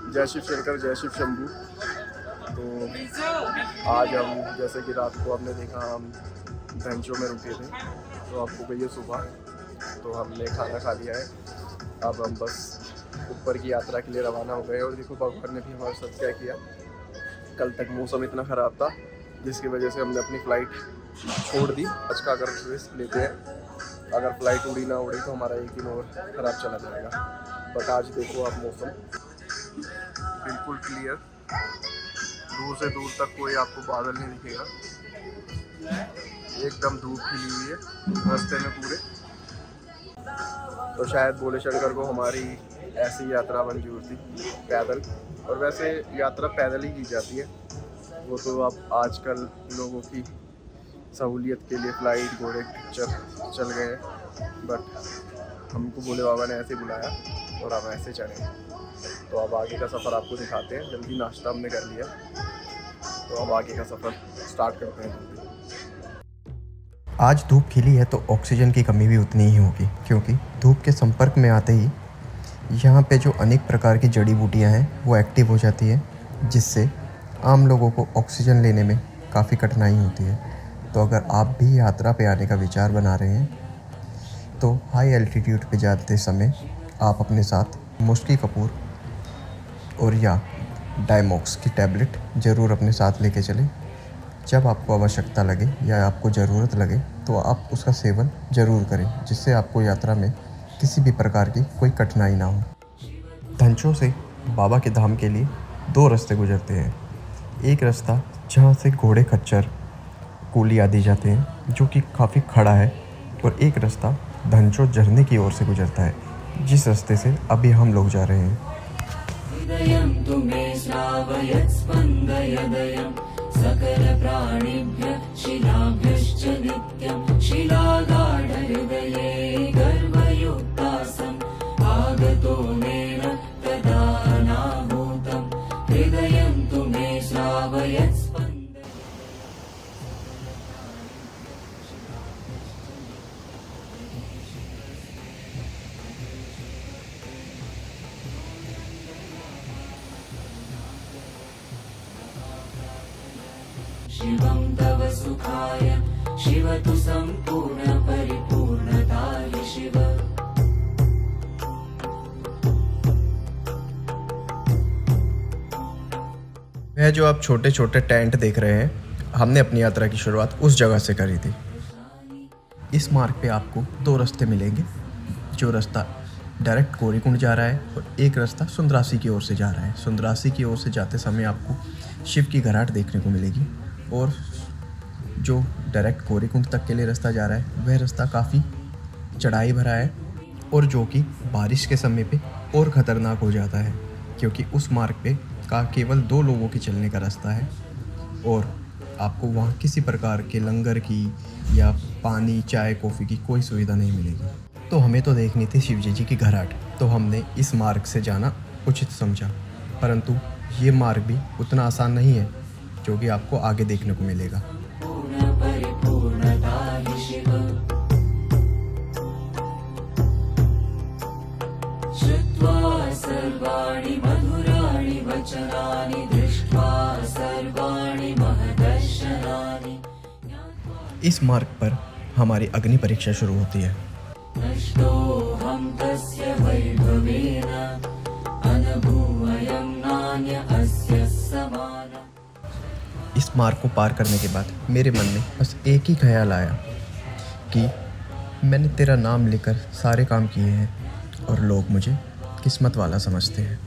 जय शिव शंकर, जय शिव शंभू। तो आज हम, जैसे कि रात को आपने देखा, हम धनचो में रुके थे, तो आपको गई है सुबह, तो हमने खाना खा लिया है। अब हम बस ऊपर की यात्रा के लिए रवाना हो गए। और देखो भगवान ने भी हमारे साथ क्या किया। कल तक मौसम इतना ख़राब था जिसकी वजह से हमने अपनी फ़्लाइट छोड़ दी। आज का अगर रिस्क लेते हैं, अगर फ़्लाइट उड़ी ना उड़ी तो हमारा एक दिन और ख़राब चला जाएगा। बट आज देखो आप, मौसम बिल्कुल क्लियर, दूर से दूर तक कोई आपको बादल नहीं दिखेगा, एकदम धूप खिली हुई है रास्ते में पूरे। तो शायद भोले शंकर को हमारी ऐसी यात्रा मंजूर थी, पैदल। और वैसे यात्रा पैदल ही की जाती है, वो तो अब आजकल लोगों की सहूलियत के लिए फ़्लाइट, घोड़े चल गए हैं। बट हमको भोले बाबा ने ऐसे बुलाया और हम ऐसे चढ़े। तो अब आगे का सफ़र आपको दिखाते हैं। जल्दी नाश्ता हमने कर लिया, तो अब आगे का सफ़र स्टार्ट करते हैं जल्दी। आज धूप खिली है तो ऑक्सीजन की कमी भी उतनी ही होगी, क्योंकि धूप के संपर्क में आते ही यहाँ पे जो अनेक प्रकार की जड़ी बूटियाँ हैं वो एक्टिव हो जाती है, जिससे आम लोगों को ऑक्सीजन लेने में काफ़ी कठिनाई होती है। तो अगर आप भी यात्रा पे आने का विचार बना रहे हैं तो हाई एल्टीट्यूड पे जाते समय आप अपने साथ मुस्की कपूर और या डायमॉक्स की टैबलेट ज़रूर अपने साथ लेके चलें। जब आपको आवश्यकता लगे या आपको ज़रूरत लगे तो आप उसका सेवन ज़रूर करें, जिससे आपको यात्रा में किसी भी प्रकार की कोई कठिनाई ना हो। धनचो से बाबा के धाम के लिए 2 रास्ते गुजरते हैं। एक रास्ता जहाँ से घोड़े, खच्चर, कूली आदि जाते हैं, जो कि काफ़ी खड़ा है, और एक रास्ता धनचो झरने की ओर से गुजरता है, जिस रास्ते से अभी हम लोग जा रहे हैं। सकल प्राणिभ्यः शिलाभ्यश्च नित्यं शिलागाढहृदये गर्भयुक्तासम् आगतो मेन तदा नाभूतं हृदयं तु मे श्रावयत् स्पन्दम्। शिवं तव सुखाय शिव तु सम्पूर्ण परिपूर्णताय शिव। वह जो आप छोटे छोटे टेंट देख रहे हैं, हमने अपनी यात्रा की शुरुआत उस जगह से करी थी। इस मार्ग पे आपको 2 रास्ते मिलेंगे। जो रास्ता डायरेक्ट गौरीकुंड जा रहा है और एक रास्ता सुंदरासी की ओर से जा रहा है। सुंदरासी की ओर से जाते समय आपको शिव की घराट देखने को मिलेगी, और जो डायरेक्ट गौरीकुंड तक के लिए रास्ता जा रहा है वह रास्ता काफ़ी चढ़ाई भरा है, और जो कि बारिश के समय पे और ख़तरनाक हो जाता है, क्योंकि उस मार्ग पे का केवल 2 लोगों के चलने का रास्ता है, और आपको वहाँ किसी प्रकार के लंगर की या पानी, चाय, कॉफ़ी की कोई सुविधा नहीं मिलेगी। तो हमें तो देखनी थी शिवजी जी की घराट, तो हमने इस मार्ग से जाना उचित समझा। परंतु ये मार्ग भी उतना आसान नहीं है, जो कि आपको आगे देखने को मिलेगा। इस मार्ग पर हमारी अग्नि परीक्षा शुरू होती है। इस मार्ग को पार करने के बाद मेरे मन में बस एक ही ख्याल आया कि मैंने तेरा नाम लेकर सारे काम किए हैं और लोग मुझे किस्मत वाला समझते हैं।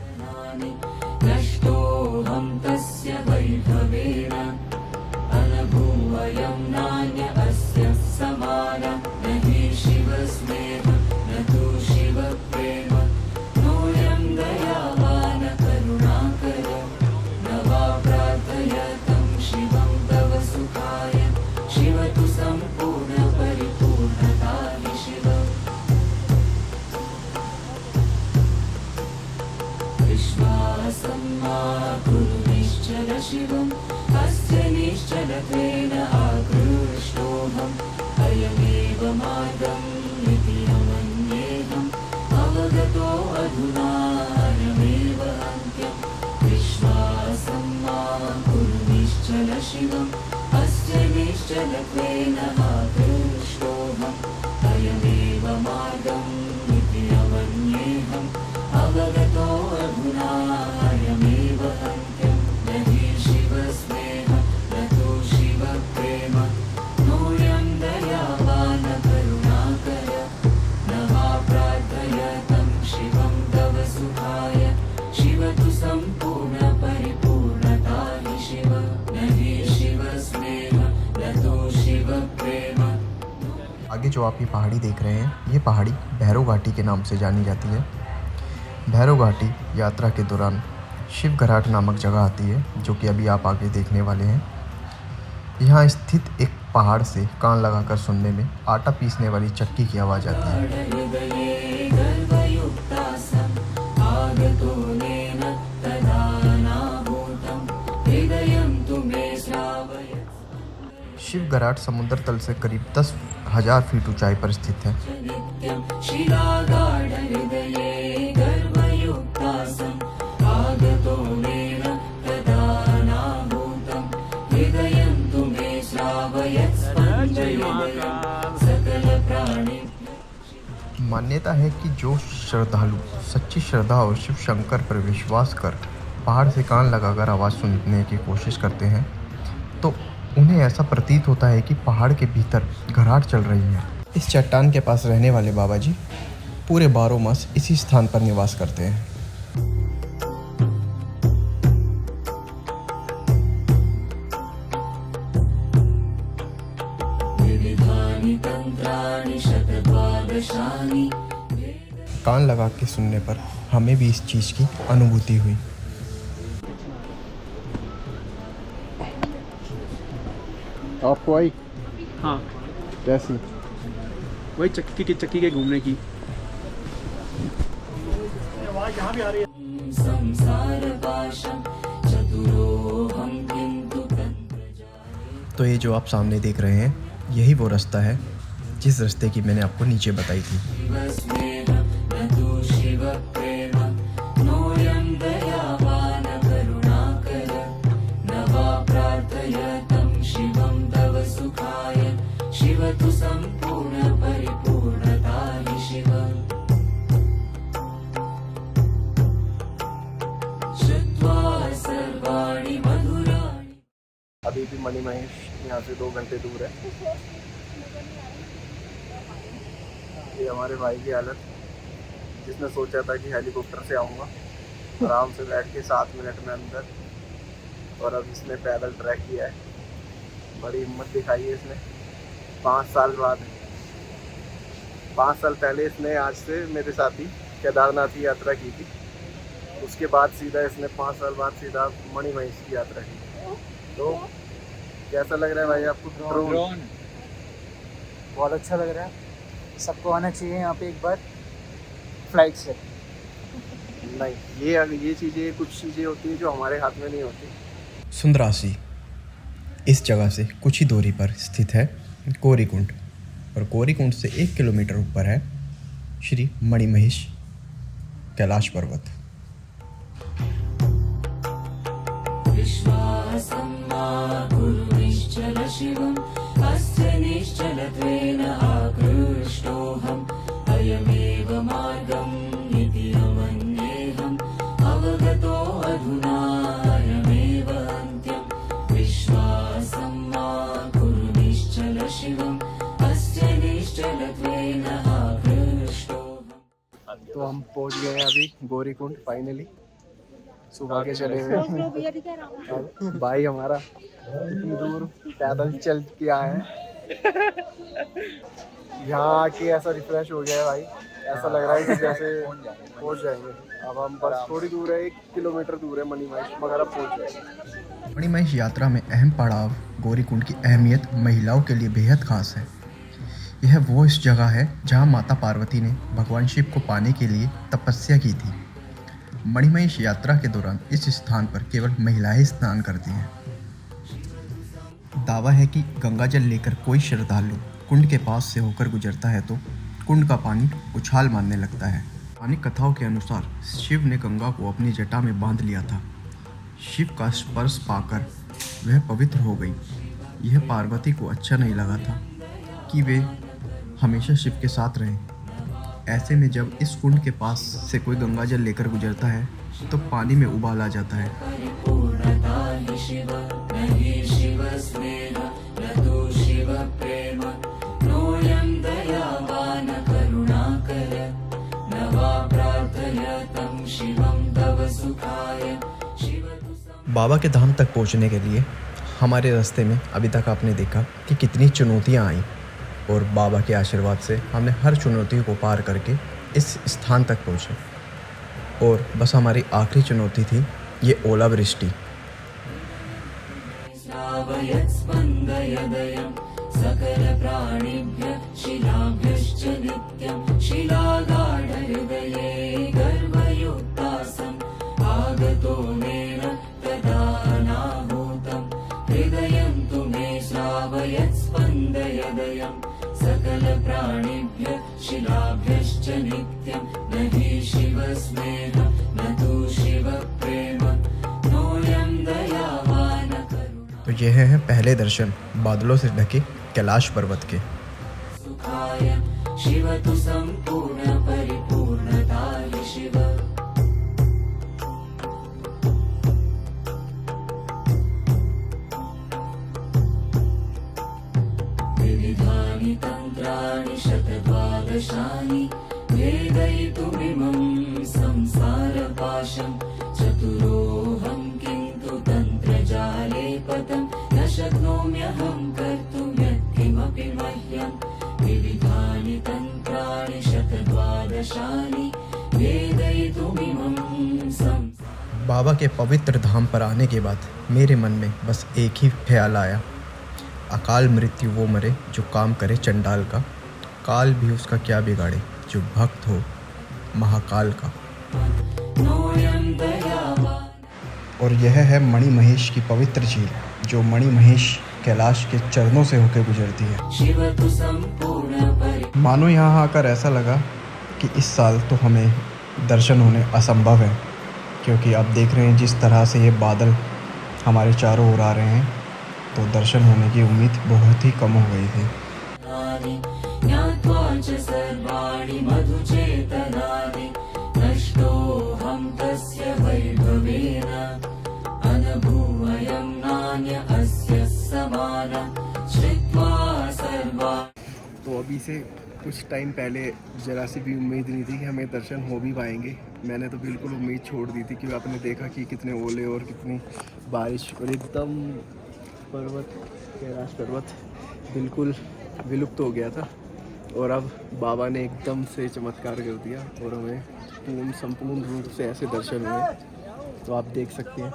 शिवम् अस्य निश्चलत्वेन आकृष्टोऽहम् अयमेव मार्गम् इति मन्येऽहम् अवगतो अधुना अयमेव अन्त्यम् निश्चलत्वेन आकृष्टोऽहम् अयमेव मार्गम् इति अमन्येऽहम् अवगतो अधुना अयमेव अन्त्यम् न हि शिवस्नेहः न तु शिवप्रेम नोऽयं दयावान् करुणाकर न वा प्रार्थयतं शिवं तव सुखाय शिव तु सम्पूर्ण परिपूर्णता हि शिव न हि शिवस्नेहः न तु शिवप्रेम। आगे जो आप ये पहाड़ी देख रहे हैं, ये पहाड़ी भैरव घाटी के नाम से जानी जाती है। भैरव घाटी यात्रा के दौरान शिव घराट नामक जगह आती है, जो कि अभी आप आगे देखने वाले हैं। यहाँ स्थित एक पहाड़ से कान लगाकर सुनने में आटा पीसने वाली चक्की की आवाज़ आती है। हृदये गर्वयुक्तासम् आगतोनेन तदा नाभूतं हृदयं तु मे श्रावयत्। शिव घराट समुद्र तल से करीब 10,000 फीट ऊंचाई पर स्थित है। नित्यं शिलागाढहृदये गर्वयुक्तासम् आगतोनेन तदा नाभूतं हृदयं तु मे श्रावयत् स्पन्दयत् सकलप्राणि। मान्यता है कि जो श्रद्धालु सच्ची श्रद्धा और शिव शंकर पर विश्वास कर पहाड़ से कान लगाकर आवाज़ सुनने की कोशिश करते हैं, तो उन्हें ऐसा प्रतीत होता है कि पहाड़ के भीतर घराट चल रही है। इस चट्टान के पास रहने वाले बाबा जी पूरे 12 मास इसी स्थान पर निवास करते हैं। विविधानि तन्त्राणि शतद्वादशानि। कान लगा के सुनने पर हमें भी इस चीज़ की अनुभूति हुई। आपको आई हाँ, कैसी? वही चक्की के घूमने की। संसारपाशं चतुरोऽहं किन्तु तन्त्रजाले। तो ये जो आप सामने देख रहे हैं, यही वो रास्ता है जिस रास्ते की मैंने आपको नीचे बताई थी। शिवस्नेहः न तु शिवप्रेम नोऽयं दयावान् करुणाकर न वा प्रार्थयतं शिवं तव सुखाय शिव तु सम्पूर्ण परिपूर्णता हि शिव। श्रुत्वा सर्वाणि मधुराणि। अभी भी मणिमहेश यहाँ से 2 घंटे दूर है। ये हमारे भाई की हालत, जिसने सोचा था कि हेलीकॉप्टर से आऊँगा, आराम से बैठ के 7 मिनट में अंदर, और अब इसने पैदल ट्रैक किया है। बड़ी हिम्मत दिखाई है इसने। 5 साल बाद, 5 साल पहले इसने आज से मेरे साथ ही केदारनाथ की यात्रा की थी। उसके बाद सीधा इसने 5 साल बाद सीधा मणिमहेश की यात्रा की। तो कैसा लग रहा है भाई आपको? ड्रोन बहुत अच्छा लग रहा है। सबको आना चाहिए यहाँ पे एक बार फ्लाइट से। नहीं, ये चीज़ें, कुछ चीज़ें होती हैं जो हमारे हाथ में नहीं होती। सुंदरासी इस जगह से कुछ ही दूरी पर स्थित है गौरीकुंड, और गौरीकुंड से 1 किलोमीटर ऊपर है श्री मणिमहेश कैलाश पर्वत। विश्वासं मा कुरु निश्चल शिवम् अस्य निश्चलत्वेन आकृष्टोऽहम् अयमेव मार्गम् इति अमन्येऽहम् अवगतो अधुना अयमेव अन्त्यम्। विश्वासं मा कुरु निश्चल शिवम् अस्य निश्चलत्वेन आकृष्टोऽहम्। तो हम पहुंच गए हैं अभी गौरीकुंड फाइनली। सुबह के चले हुए और भाई हमारा इतनी दूर पैदल चल के आए हैं। यहाँ आके ऐसा रिफ्रेश हो गया है भाई, ऐसा लग रहा है कि जैसे पहुंच जाएंगे। अब हम बस थोड़ी दूर है, 1 किलोमीटर दूर है मणिमहेश, मगर अब पहुंच जाएंगे। मणिमहेश यात्रा में अहम पड़ाव गौरीकुंड की अहमियत महिलाओं के लिए बेहद खास है। यह वो इस जगह है जहाँ माता पार्वती ने भगवान शिव को पाने के लिए तपस्या की थी। मणिमहेश यात्रा के दौरान इस स्थान पर केवल महिलाएं स्नान करती हैं। दावा है कि गंगा जल लेकर कोई श्रद्धालु कुंड के पास से होकर गुजरता है तो कुंड का पानी उछाल मारने लगता है। पौराणिक कथाओं के अनुसार शिव ने गंगा को अपनी जटा में बांध लिया था। शिव का स्पर्श पाकर वह पवित्र हो गई। यह पार्वती को अच्छा नहीं लगा था कि वे हमेशा शिव के साथ रहें। ऐसे में जब इस कुंड के पास से कोई गंगा जल लेकर गुजरता है तो पानी में उबाल आ जाता है। परिपूर्णता हि शिव न हि शिव स्नेह न तु शिव प्रेम नोऽयं दयावान करुणाकर न वा प्रार्थयतं शिवं तव सुखाय शिव तु बाबा के धाम तक पहुंचने के लिए हमारे रास्ते में अभी तक आपने देखा कि कितनी चुनौतियां आई, और बाबा के आशीर्वाद से हमने हर चुनौती को पार करके इस स्थान तक पहुँचे। और बस हमारी आखिरी चुनौती थी ये ओलावृष्टि। स्पन्दयदयं सकलप्राणिभ्यः शिलाभ्यश्च नित्यं शिलागाढहृदये गर्भयुक्तासम् आगतो मेन तदानाहूतं हृदयं तु मे श्रावयत् स्पन्दयदयं सकलप्राणिभ्यः शिलाभ्यश्च नित्यं न हि शिवस्नेह न तु शिवप्रेम नोऽयं दयावान करुणा तो यह है पहले दर्शन बादलों से ढके कैलाश पर्वत के। सुखाय शिव तु सम्पूर्ण परिपूर्णता हि शिव विविधानि तन्त्राणि शतद्वादशानि भेदयितुमिमं संसारपाशं चतुरोऽहं किन्तु तन्त्रजाले पतं न शक्नोम्यहं कर्तुं यत्किमपि मह्यं विविधानि तन्त्राणि शतद्वादशानि भेदयितुमिमं बाबा के पवित्र धाम पर आने के बाद मेरे मन में बस एक ही ख्याल आया, अकाल मृत्यु वो मरे जो काम करे चंडाल का, काल भी उसका क्या बिगाड़े जो भक्त हो महाकाल का। नोऽयं दयावान और यह है मणि महेश की पवित्र झील जो मणि महेश कैलाश के चरणों से होकर गुजरती है। शिव तु सम्पूर्ण मानो यहाँ आकर ऐसा लगा कि इस साल तो हमें दर्शन होने असंभव है, क्योंकि आप देख रहे हैं जिस तरह से ये बादल हमारे चारों ओर आ रहे हैं, तो दर्शन होने की उम्मीद बहुत ही कम हो गई थी। ज्ञात्वा च सर्वाणि मधुचेतनानि नष्टोऽहं तस्य वैभवेन अनभूवयं नान्य अस्य समानं श्रुत्वा सर्वा। तो अभी से कुछ टाइम पहले जरा सी भी उम्मीद नहीं थी कि हमें दर्शन हो भी पाएंगे। मैंने तो बिल्कुल उम्मीद छोड़ दी थी, क्योंकि आपने देखा कि कितने ओले और कितनी बारिश, और एकदम पर्वत कैलाश पर्वत बिल्कुल विलुप्त हो गया था। और अब बाबा ने एकदम से चमत्कार कर दिया और हमें संपूर्ण रूप से ऐसे दर्शन हुए, तो आप देख सकते हैं।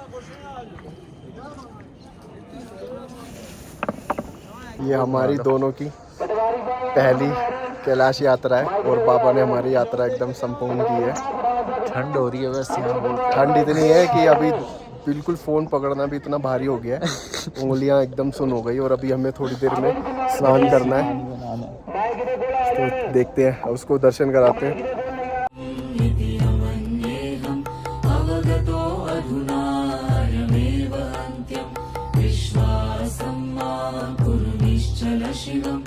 ये हमारी दोनों की पहली कैलाश यात्रा है और बाबा ने हमारी यात्रा एकदम संपूर्ण की है। ठंड हो रही है बस यहाँ बहुत। ठंड इतनी है कि अभी बिल्कुल फ़ोन पकड़ना भी इतना भारी हो गया है, उंगलियां एकदम सुन हो गई। और अभी हमें थोड़ी देर में स्नान करना है, तो देखते हैं, उसको दर्शन कराते हैं। इति अमन्येऽहम् अवगतो अधुनायमेव अन्त्यं विश्वासं मा कुरु निश्चल शिवम्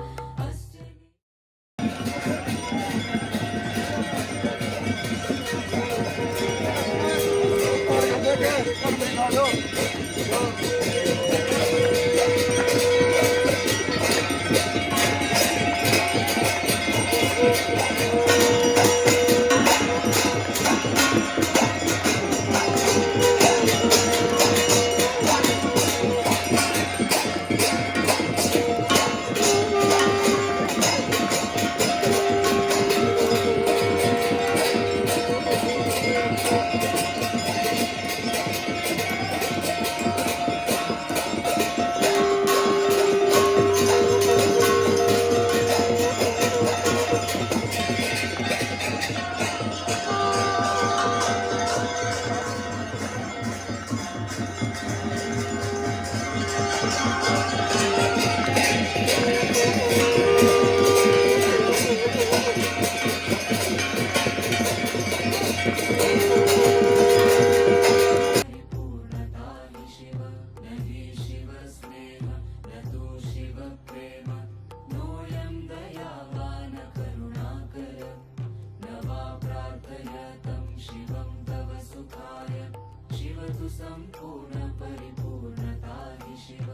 शिवतु सम्पूर्ण परिपूर्णता हि शिव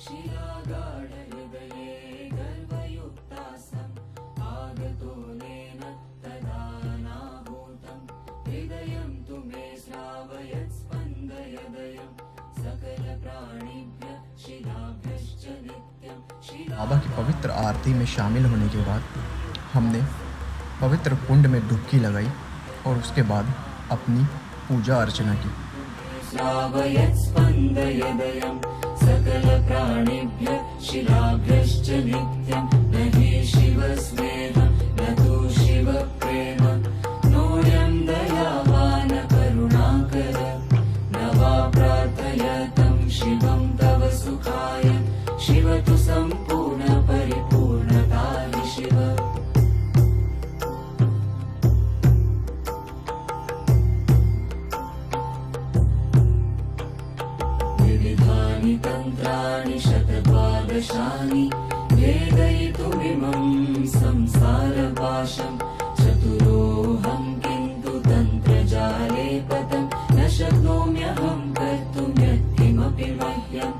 शिलागाढहृदये गर्वयुक्तासम् आगतोनेन तदानाहूतम् हृदयं तु मे श्रावयत् स्पन्दयदयं सकलप्राणिभ्य शिलाभ्यश्च नित्यं बाबा की पवित्र आरती में शामिल होने के बाद हमने पवित्र कुंड में डुबकी लगाई और उसके बाद अपनी पूजा अर्चना की। श्रावयत् स्पन्दयदयं सकलप्राणिभ्य शिलाभ्यश्च नित्यं न हि शिवस्नेहं न तु शिवप्रेम नोऽयं दयावान् करुणाकर न वा प्रार्थयतं शिवं तव सुखाय शिव तु सम्पूर्ण परिपूर्णता हि शिव विविधानि तन्त्राणि शतद्वादशानि भेदयितुमिमं संसारपाशं चतुरोऽहं किन्तु तन्त्रजाले पतं न शक्नोम्यहं कर्तुं यत्किमपि मह्यं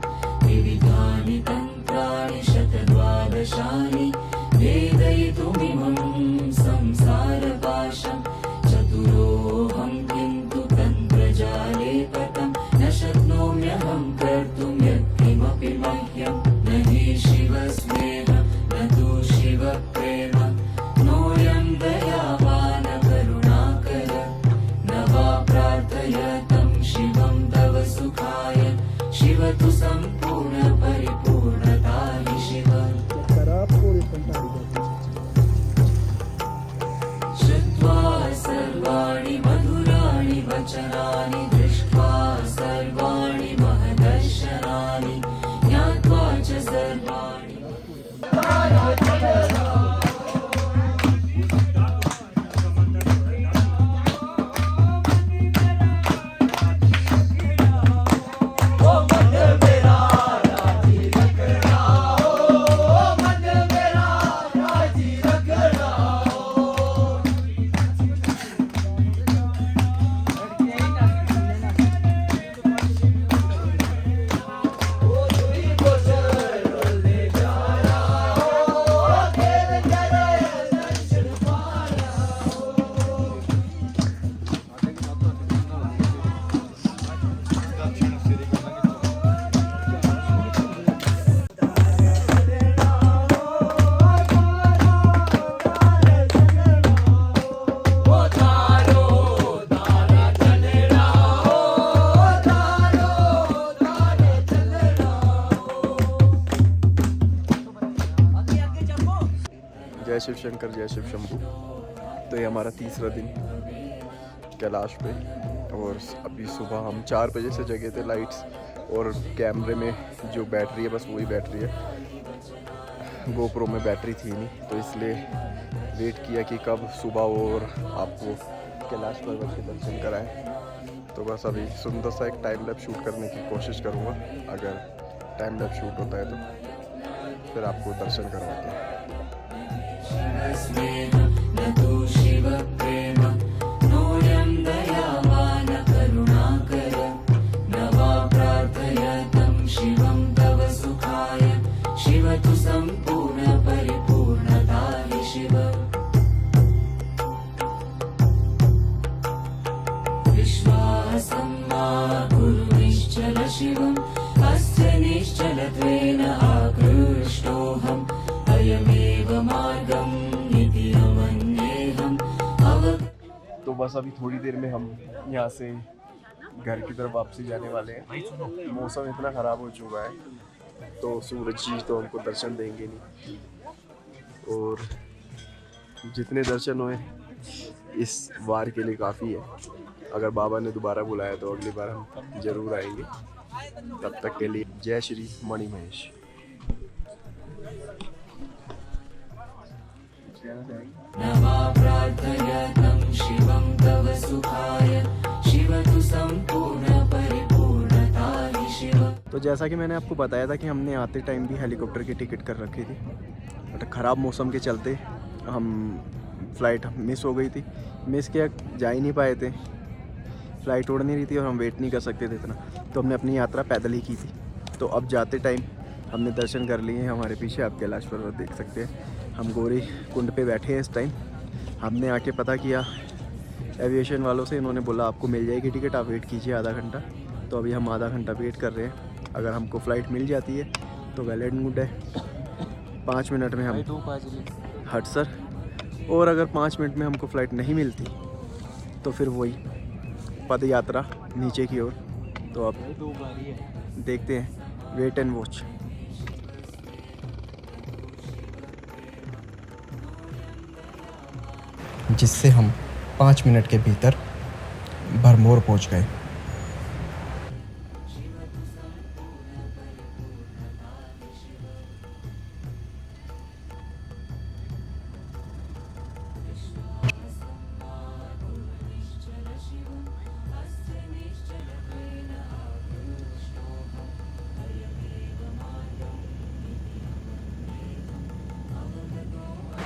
विविधानि तन्त्राणि शतद्वादशानि भेदयितुमिमं संसारपाशं चतुरोऽहं किन्तु तन्त्रजाले पतं न शक्नोम्यहं कर्तुं यत्किमपि मह्यं न हि शिवस्नेहं न तु शिवप्रेम नोऽयं दयावान् करुणाकर न वा प्रार्थयतं शिवं तव सुखाय शिव तु सम्पूर्ण परिपूर्णता हि शिव श्रुत्वा सर्वाणि मधुराणि वचनानि दृष्ट्वा सर्वाणि महदर्शनानि ज्ञात्वा च सर्वाणि जय शिव शंकर, जय शिव शंभू। तो ये हमारा तीसरा दिन कैलाश पे, और अभी सुबह हम 4 बजे से जगे थे। लाइट्स और कैमरे में जो बैटरी है बस वही बैटरी है, गोप्रो में बैटरी थी नहीं, तो इसलिए वेट किया कि कब सुबह हो और आपको कैलाश पर्वत के दर्शन कराएं। तो बस अभी सुंदर सा एक टाइम लैप शूट करने की कोशिश करूँगा। अगर टाइम लैप शूट होता है तो फिर आपको दर्शन करवाते हैं। शिवस्नेहं न तु शिवप्रेम नोऽयं दयावान् करुणाकर न वा प्रार्थयतं शिवं तव सुखाय शिव तु सम्पूर्ण परिपूर्णता हि शिव विश्वासं मा कुरु निश्चल शिवम् अस्य निश्चलत्वेन आकृष्टोऽहम् अयमेव मार्गम् इति अमन्येऽहम् तो बस अभी थोड़ी देर में हम यहाँ से घर की तरफ वापसी जाने वाले हैं। मौसम इतना ख़राब हो चुका है तो सूरज जी तो हमको दर्शन देंगे नहीं, और जितने दर्शन हुए इस बार के लिए काफ़ी है। अगर बाबा ने दोबारा बुलाया तो अगली बार हम ज़रूर आएंगे। तब तक के लिए जय श्री मणि महेश। न वा प्रार्थयतं शिवं तव सुखाय शिव तु सम्पूर्ण परिपूर्णता हि शिव। तो जैसा कि मैंने आपको बताया था कि हमने आते टाइम भी हेलीकॉप्टर की टिकट कर रखी थी, बट ख़राब मौसम के चलते हम फ़्लाइट मिस हो गई थी। मिस क्या, जा ही नहीं पाए थे, फ़्लाइट उड़ नहीं रही थी और हम वेट नहीं कर सकते थे इतना, तो हमने अपनी यात्रा पैदल ही की थी। तो अब जाते टाइम हमने दर्शन कर लिए हैं। हमारे पीछे आप कैलाश पर्वत देख सकते हैं। हम गौरी कुंड पे बैठे हैं इस टाइम। हमने आके पता किया एविएशन वालों से, इन्होंने बोला आपको मिल जाएगी टिकट, आप वेट कीजिए आधा घंटा। तो अभी हम आधा घंटा वेट कर रहे हैं। अगर हमको फ़्लाइट मिल जाती है तो वेल एंड गुड है, 5 मिनट में हम हट सर। और अगर 5 मिनट में हमको फ़्लाइट नहीं मिलती तो फिर वही पद यात्रा नीचे की ओर। तो अब देखते हैं, वेट एंड वॉच। जिससे हम 5 मिनट के भीतर भरमौर पहुंच गए।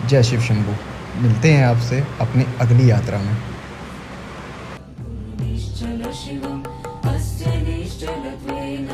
जय शिव शंभू। मिलते हैं आपसे अपनी अगली यात्रा में। निश्चल शिवम् अस्य निश्चलत्वेन